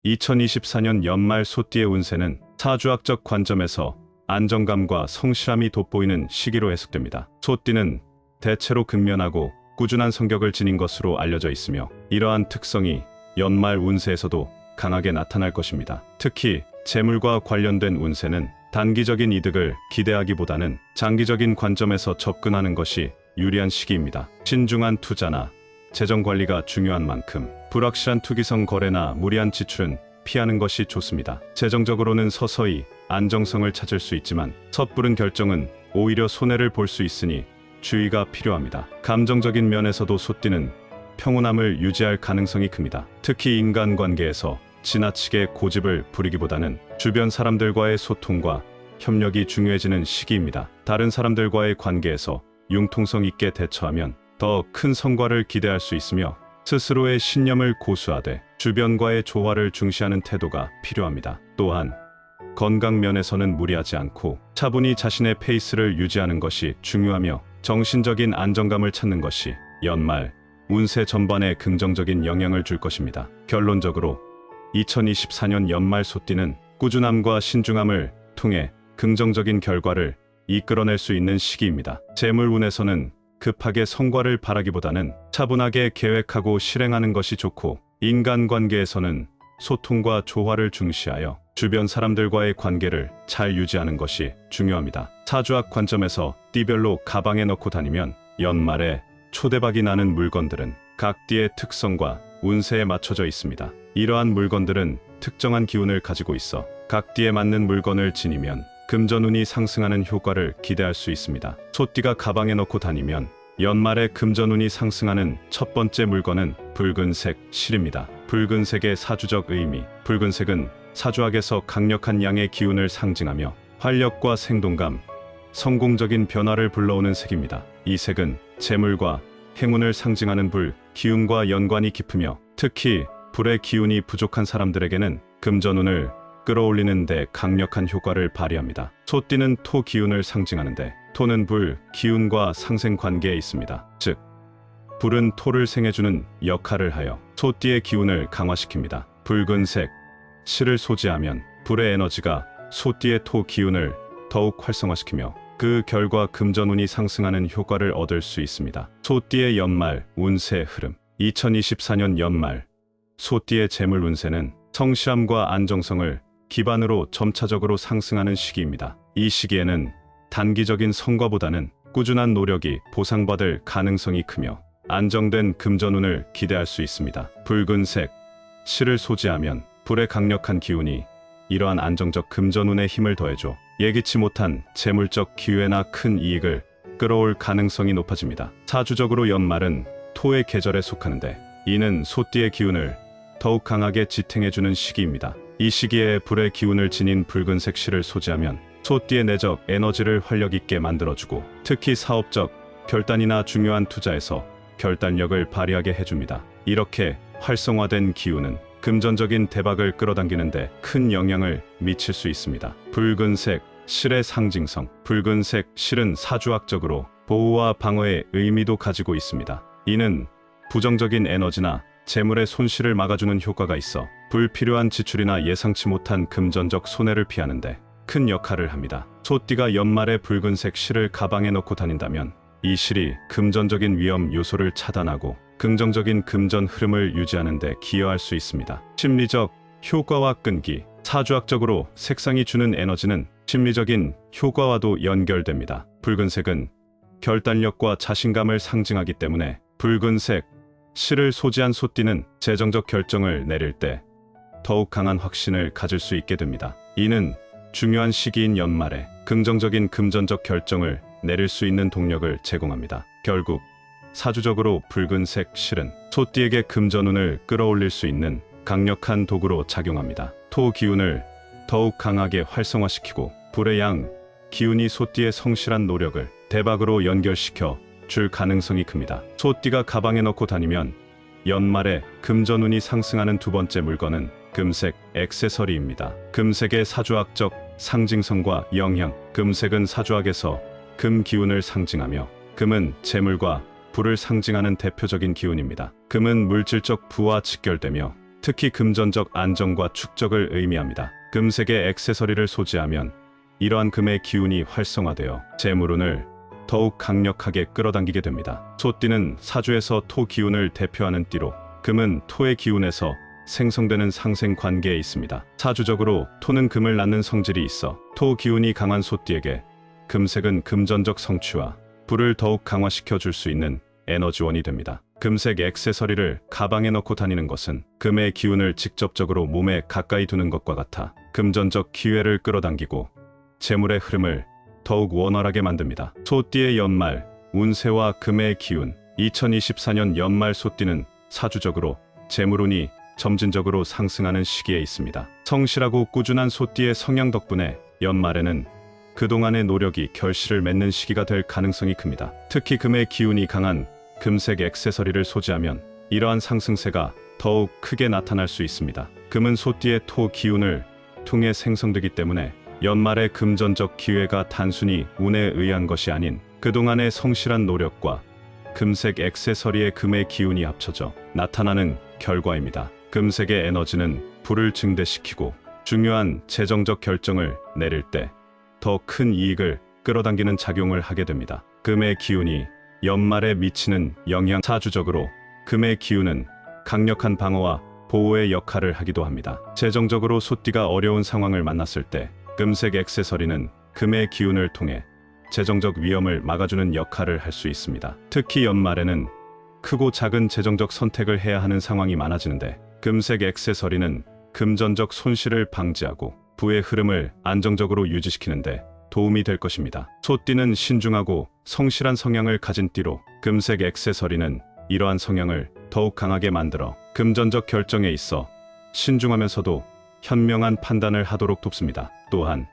2024년 연말 소띠의 운세는 사주학적 관점에서 안정감과 성실함이 돋보이는 시기로 해석됩니다. 소띠는 대체로 근면하고 꾸준한 성격을 지닌 것으로 알려져 있으며 이러한 특성이 연말 운세에서도 강하게 나타날 것입니다. 특히 재물과 관련된 운세는 단기적인 이득을 기대하기보다는 장기적인 관점에서 접근하는 것이 유리한 시기입니다. 신중한 투자나 재정 관리가 중요한 만큼 불확실한 투기성 거래나 무리한 지출은 피하는 것이 좋습니다. 재정적으로는 서서히 안정성을 찾을 수 있지만 섣부른 결정은 오히려 손해를 볼 수 있으니 주의가 필요합니다. 감정적인 면에서도 소띠는 평온함을 유지할 가능성이 큽니다. 특히 인간관계에서 지나치게 고집을 부리기보다는 주변 사람들과의 소통과 협력이 중요해지는 시기입니다. 다른 사람들과의 관계에서 융통성 있게 대처하면 더 큰 성과를 기대할 수 있으며 스스로의 신념을 고수하되 주변과의 조화를 중시하는 태도가 필요합니다. 또한 건강 면에서는 무리하지 않고 차분히 자신의 페이스를 유지하는 것이 중요하며 정신적인 안정감을 찾는 것이 연말 운세 전반에 긍정적인 영향을 줄 것입니다. 결론적으로 2024년 연말 소띠는 꾸준함과 신중함을 통해 긍정적인 결과를 이끌어낼 수 있는 시기입니다. 재물운에서는 급하게 성과를 바라기보다는 차분하게 계획하고 실행하는 것이 좋고, 인간관계에서는 소통과 조화를 중시하여 주변 사람들과의 관계를 잘 유지하는 것이 중요합니다. 사주학 관점에서 띠별로 가방에 넣고 다니면 연말에 초대박이 나는 물건들은 각 띠의 특성과 운세에 맞춰져 있습니다. 이러한 물건들은 특정한 기운을 가지고 있어 각 띠에 맞는 물건을 지니면 금전운이 상승하는 효과를 기대할 수 있습니다. 소띠가 가방에 넣고 다니면 연말에 금전운이 상승하는 첫 번째 물건은 붉은색 실입니다. 붉은색의 사주적 의미. 붉은색은 사주학에서 강력한 양의 기운을 상징하며 활력과 생동감, 성공적인 변화를 불러오는 색입니다. 이 색은 재물과 행운을 상징하는 불, 기운과 연관이 깊으며 특히 불의 기운이 부족한 사람들에게는 금전운을 끌어올리는 데 강력한 효과를 발휘합니다. 소띠는 토 기운을 상징하는데 토는 불, 기운과 상생 관계에 있습니다. 즉, 불은 토를 생해주는 역할을 하여 소띠의 기운을 강화시킵니다. 붉은색 실을 소지하면 불의 에너지가 소띠의 토 기운을 더욱 활성화시키며 그 결과 금전운이 상승하는 효과를 얻을 수 있습니다. 소띠의 연말 운세 흐름. 2024년 연말 소띠의 재물 운세는 성실함과 안정성을 기반으로 점차적으로 상승하는 시기입니다. 이 시기에는 단기적인 성과보다는 꾸준한 노력이 보상받을 가능성이 크며 안정된 금전운을 기대할 수 있습니다. 붉은색 실을 소지하면 불의 강력한 기운이 이러한 안정적 금전운에 힘을 더해줘 예기치 못한 재물적 기회나 큰 이익을 끌어올 가능성이 높아집니다. 사주적으로 연말은 토의 계절에 속하는데 이는 소띠의 기운을 더욱 강하게 지탱해주는 시기입니다. 이 시기에 불의 기운을 지닌 붉은색 실을 소지하면 소띠의 내적 에너지를 활력 있게 만들어주고 특히 사업적 결단이나 중요한 투자에서 결단력을 발휘하게 해줍니다. 이렇게 활성화된 기운은 금전적인 대박을 끌어당기는데 큰 영향을 미칠 수 있습니다. 붉은색 실의 상징성. 붉은색 실은 사주학적으로 보호와 방어의 의미도 가지고 있습니다. 이는 부정적인 에너지나 재물의 손실을 막아주는 효과가 있어 불필요한 지출이나 예상치 못한 금전적 손해를 피하는데 큰 역할을 합니다. 소띠가 연말에 붉은색 실을 가방에 넣고 다닌다면 이 실이 금전적인 위험 요소를 차단하고 긍정적인 금전 흐름을 유지하는 데 기여할 수 있습니다. 심리적 효과와 끈기. 사주학적으로 색상이 주는 에너지는 심리적인 효과와도 연결됩니다. 붉은색은 결단력과 자신감을 상징하기 때문에 붉은색 실을 소지한 소띠는 재정적 결정을 내릴 때 더욱 강한 확신을 가질 수 있게 됩니다. 이는 중요한 시기인 연말에 긍정적인 금전적 결정을 내릴 수 있는 동력을 제공합니다. 결국 사주적으로 붉은색 실은 소띠에게 금전운을 끌어올릴 수 있는 강력한 도구로 작용합니다. 토 기운을 더욱 강하게 활성화시키고 불의 양 기운이 소띠의 성실한 노력을 대박으로 연결시켜 줄 가능성이 큽니다. 소띠가 가방에 넣고 다니면 연말에 금전운이 상승하는 두 번째 물건은 금색 액세서리입니다. 금색의 사주학적 상징성과 영향. 금색은 사주학에서 금 기운을 상징하며 금은 재물과 불을 상징하는 대표적인 기운입니다. 금은 물질적 부와 직결되며 특히 금전적 안정과 축적을 의미합니다. 금색의 액세서리를 소지하면 이러한 금의 기운이 활성화되어 재물운을 더욱 강력하게 끌어당기게 됩니다. 소띠는 사주에서 토 기운을 대표하는 띠로 금은 토의 기운에서 생성되는 상생 관계에 있습니다. 사주적으로 토는 금을 낳는 성질이 있어 토 기운이 강한 소띠에게 금색은 금전적 성취와 부를 더욱 강화시켜 줄 수 있는 에너지원이 됩니다. 금색 액세서리를 가방에 넣고 다니는 것은 금의 기운을 직접적으로 몸에 가까이 두는 것과 같아 금전적 기회를 끌어당기고 재물의 흐름을 더욱 원활하게 만듭니다. 소띠의 연말 운세와 금의 기운 2024년 연말 소띠는 사주적으로 재물운이 점진적으로 상승하는 시기에 있습니다. 성실하고 꾸준한 소띠의 성향 덕분에 연말에는 그동안의 노력이 결실을 맺는 시기가 될 가능성이 큽니다. 특히 금의 기운이 강한 금색 액세서리를 소지하면 이러한 상승세가 더욱 크게 나타날 수 있습니다. 금은 소띠의 토 기운을 통해 생성되기 때문에 연말의 금전적 기회가 단순히 운에 의한 것이 아닌 그동안의 성실한 노력과 금색 액세서리의 금의 기운이 합쳐져 나타나는 결과입니다. 금색의 에너지는 부를 증대시키고 중요한 재정적 결정을 내릴 때 더 큰 이익을 끌어당기는 작용을 하게 됩니다. 금의 기운이 연말에 미치는 영향 사주적으로 금의 기운은 강력한 방어와 보호의 역할을 하기도 합니다. 재정적으로 소띠가 어려운 상황을 만났을 때 금색 액세서리는 금의 기운을 통해 재정적 위험을 막아주는 역할을 할 수 있습니다. 특히 연말에는 크고 작은 재정적 선택을 해야 하는 상황이 많아지는데 금색 액세서리는 금전적 손실을 방지하고 부의 흐름을 안정적으로 유지시키는데 도움이 될 것입니다. 소띠는 신중하고 성실한 성향을 가진 띠로 금색 액세서리는 이러한 성향을 더욱 강하게 만들어 금전적 결정에 있어 신중하면서도 현명한 판단을 하도록 돕습니다. 또한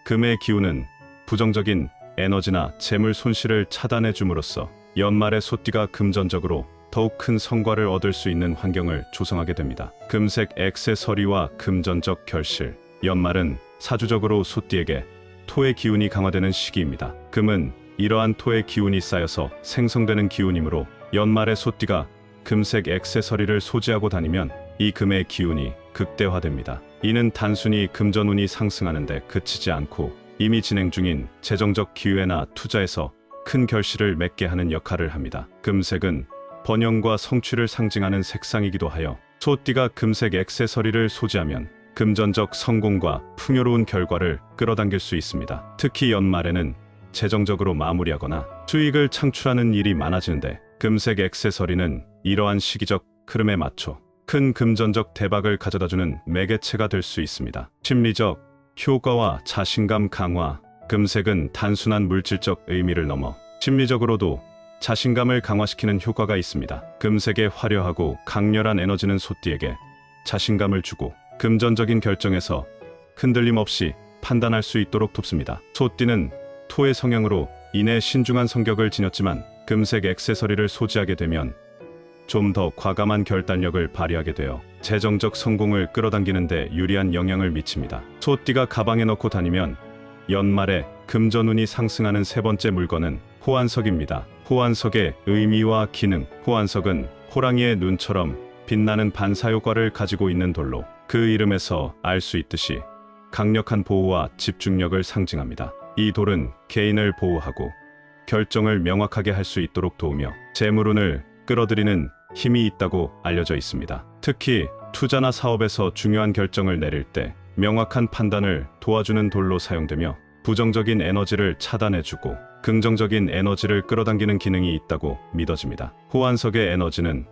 금의 기운은 부정적인 에너지나 재물 손실을 차단해 줌으로써 연말에 소띠가 금전적으로 더욱 큰 성과를 얻을 수 있는 환경을 조성하게 됩니다. 금색 액세서리와 금전적 결실 연말은 사주적으로 소띠에게 토의 기운이 강화되는 시기입니다. 금은 이러한 토의 기운이 쌓여서 생성되는 기운이므로 연말에 소띠가 금색 액세서리를 소지하고 다니면 이 금의 기운이 극대화됩니다. 이는 단순히 금전운이 상승하는데 그치지 않고 이미 진행 중인 재정적 기회나 투자에서 큰 결실을 맺게 하는 역할을 합니다. 금색은 번영과 성취를 상징하는 색상이기도 하여 소띠가 금색 액세서리를 소지하면 금전적 성공과 풍요로운 결과를 끌어당길 수 있습니다. 특히 연말에는 재정적으로 마무리하거나 수익을 창출하는 일이 많아지는데 금색 액세서리는 이러한 시기적 흐름에 맞춰 큰 금전적 대박을 가져다주는 매개체가 될 수 있습니다. 심리적 효과와 자신감 강화 금색은 단순한 물질적 의미를 넘어 심리적으로도 자신감을 강화시키는 효과가 있습니다. 금색의 화려하고 강렬한 에너지는 소띠에게 자신감을 주고 금전적인 결정에서 흔들림 없이 판단할 수 있도록 돕습니다. 소띠는 토의 성향으로 인해 신중한 성격을 지녔지만 금색 액세서리를 소지하게 되면 좀 더 과감한 결단력을 발휘하게 되어 재정적 성공을 끌어당기는 데 유리한 영향을 미칩니다. 소띠가 가방에 넣고 다니면 연말에 금전운이 상승하는 세 번째 물건은 호환석입니다. 호환석의 의미와 기능 호환석은 호랑이의 눈처럼 빛나는 반사효과를 가지고 있는 돌로 그 이름에서 알 수 있듯이 강력한 보호와 집중력을 상징합니다. 이 돌은 개인을 보호하고 결정을 명확하게 할 수 있도록 도우며 재물운을 끌어들이는 힘이 있다고 알려져 있습니다. 특히 투자나 사업에서 중요한 결정을 내릴 때 명확한 판단을 도와주는 돌로 사용되며 부정적인 에너지를 차단해주고 긍정적인 에너지를 끌어당기는 기능이 있다고 믿어집니다. 호환석의 에너지는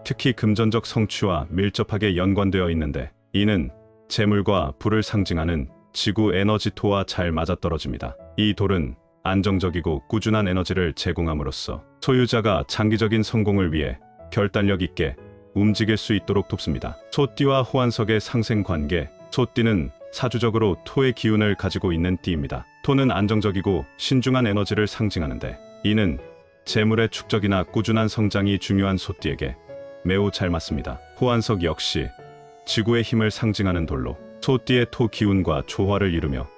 특히 금전적 성취와 밀접하게 연관되어 있는데 이는 재물과 부를 상징하는 지구 에너지토와 잘 맞아떨어집니다. 이 돌은 안정적이고 꾸준한 에너지를 제공함으로써 소유자가 장기적인 성공을 위해 결단력 있게 움직일 수 있도록 돕습니다. 소띠와 호환석의 상생관계 소띠는 사주적으로 토의 기운을 가지고 있는 띠입니다. 토는 안정적이고 신중한 에너지를 상징하는데 이는 재물의 축적이나 꾸준한 성장이 중요한 소띠에게 매우 잘 맞습니다. 호환석 역시 지구의 힘을 상징하는 돌로 소띠의 토 기운과 조화를 이루며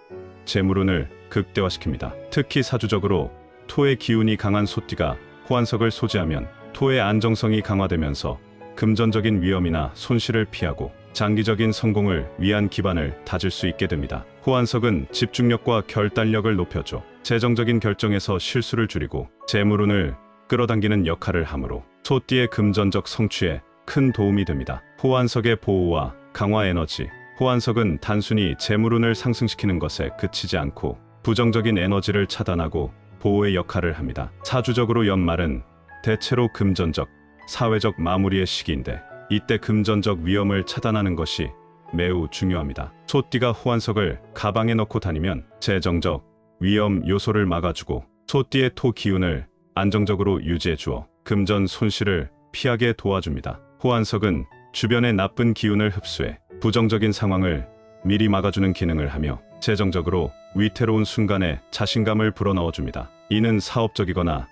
재물운을 극대화시킵니다. 특히 사주적으로 토의 기운이 강한 소띠가 호환석을 소지하면 토의 안정성이 강화되면서 금전적인 위험이나 손실을 피하고 장기적인 성공을 위한 기반을 다질 수 있게 됩니다. 호환석은 집중력과 결단력을 높여줘 재정적인 결정에서 실수를 줄이고 재물운을 끌어당기는 역할을 하므로 소띠의 금전적 성취에 큰 도움이 됩니다. 호환석의 보호와 강화 에너지. 호환석은 단순히 재물운을 상승시키는 것에 그치지 않고 부정적인 에너지를 차단하고 보호의 역할을 합니다. 사주적으로 연말은 대체로 금전적, 사회적 마무리의 시기인데 이때 금전적 위험을 차단하는 것이 매우 중요합니다. 소띠가 호환석을 가방에 넣고 다니면 재정적 위험 요소를 막아주고 소띠의 토 기운을 안정적으로 유지해 주어 금전 손실을 피하게 도와줍니다. 호환석은 주변의 나쁜 기운을 흡수해 부정적인 상황을 미리 막아주는 기능을 하며 재정적으로 위태로운 순간에 자신감을 불어넣어줍니다. 이는 사업적이거나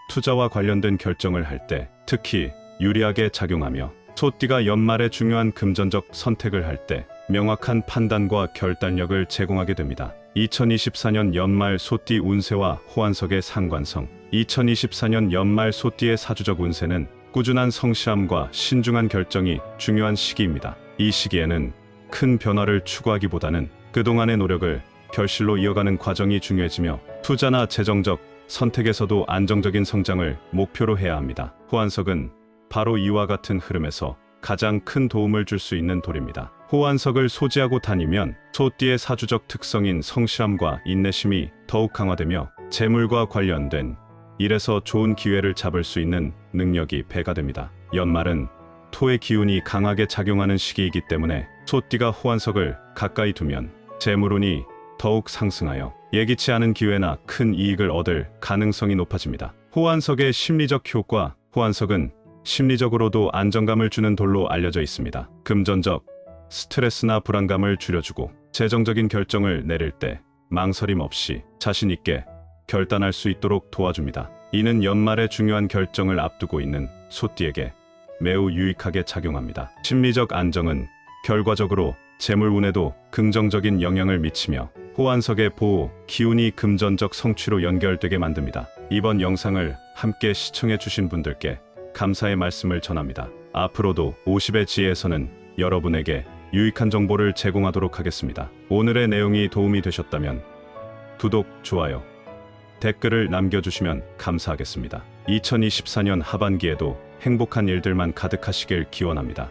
투자와 관련된 결정을 할 때 특히 유리하게 작용하며 소띠가 연말에 중요한 금전적 선택을 할 때 명확한 판단과 결단력을 제공하게 됩니다. 2024년 연말 소띠 운세와 호환석의 상관성. 2024년 연말 소띠의 사주적 운세는 꾸준한 성실함과 신중한 결정이 중요한 시기입니다. 이 시기에는 큰 변화를 추구하기보다는 그동안의 노력을 결실로 이어가는 과정이 중요해지며 투자나 재정적 선택에서도 안정적인 성장을 목표로 해야 합니다. 호환석은 바로 이와 같은 흐름에서 가장 큰 도움을 줄 수 있는 돌입니다. 호환석을 소지하고 다니면 소띠의 사주적 특성인 성실함과 인내심이 더욱 강화되며 재물과 관련된 일에서 좋은 기회를 잡을 수 있는 능력이 배가 됩니다. 연말은 토의 기운이 강하게 작용하는 시기이기 때문에 소띠가 호환석을 가까이 두면 재물운이 더욱 상승하여 예기치 않은 기회나 큰 이익을 얻을 가능성이 높아집니다. 호환석의 심리적 효과. 호환석은 심리적으로도 안정감을 주는 돌로 알려져 있습니다. 금전적 스트레스나 불안감을 줄여주고 재정적인 결정을 내릴 때 망설임 없이 자신 있게 결단할 수 있도록 도와줍니다. 이는 연말에 중요한 결정을 앞두고 있는 소띠에게 매우 유익하게 작용합니다. 심리적 안정은 결과적으로 재물운에도 긍정적인 영향을 미치며 호환석의 보호, 기운이 금전적 성취로 연결되게 만듭니다. 이번 영상을 함께 시청해 주신 분들께 감사의 말씀을 전합니다. 앞으로도 50의 지혜에서는 여러분에게 유익한 정보를 제공하도록 하겠습니다. 오늘의 내용이 도움이 되셨다면 구독, 좋아요, 댓글을 남겨주시면 감사하겠습니다. 2024년 하반기에도 행복한 일들만 가득하시길 기원합니다.